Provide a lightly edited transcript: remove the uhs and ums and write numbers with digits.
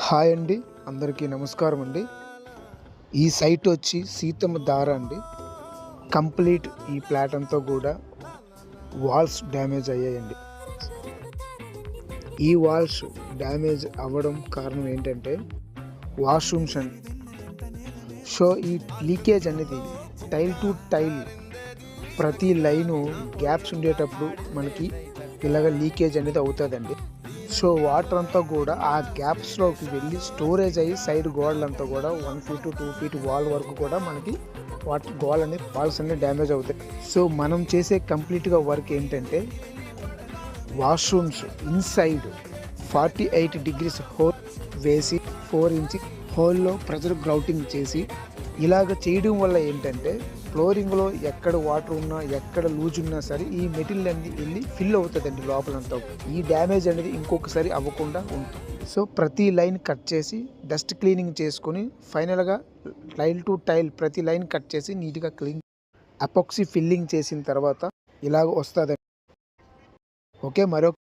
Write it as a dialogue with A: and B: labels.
A: Hi అండి, అందరికీ నమస్కారం అండి. ఈ సైట్ వచ్చి సీతమ్మ దార అండి. కంప్లీట్ ఈ ఫ్లాట్ అంతా కూడా వాల్స్ డ్యామేజ్ అయ్యాయండి. ఈ వాల్స్ డ్యామేజ్ అవ్వడం కారణం ఏంటంటే వాష్రూమ్స్ అండి. సో ఈ లీకేజ్ అనేది టైల్ టు టైల్ ప్రతి లైను గ్యాప్స్ ఉండేటప్పుడు మనకి ఇలాగ లీకేజ్ అనేది అవుతుందండి. సో వాటర్ అంతా కూడా ఆ గ్యాప్స్లోకి వెళ్ళి స్టోరేజ్ అయ్యి సైడ్ గోడలంతా కూడా 1 ఫీట్ 2 ఫీట్ వాల్ వరకు కూడా మనకి వాటర్ గోల్ అనేది వాల్స్ అన్ని డ్యామేజ్ అవుతాయి. సో మనం చేసే కంప్లీట్గా వర్క్ ఏంటంటే వాష్రూమ్స్ ఇన్సైడ్ 48 డిగ్రీస్ హోల్ వేసి 4 ఇంచ్ హోల్లో ప్రెజర్ గ్రౌటింగ్ చేసి ఇలాగ చేయడం వల్ల ఏంటంటే ఫ్లోరింగ్లో ఎక్కడ వాటర్ ఉన్నా ఎక్కడ లూజ్ ఉన్నా సరే ఈ మెటీరియల్ అనేది వెళ్ళి ఫిల్ అవుతుందండి లోపలంతా. ఈ డ్యామేజ్ అనేది ఇంకొకసారి అవ్వకుండా ఉంటుంది. సో ప్రతి లైన్ కట్ చేసి డస్ట్ క్లీనింగ్ చేసుకొని ఫైనల్గా టైల్ టు టైల్ ప్రతి లైన్ కట్ చేసి నీట్గా క్లీన్ అపాక్సీ ఫిల్లింగ్ చేసిన తర్వాత ఇలాగ వస్తుందండి. ఓకే, మరొక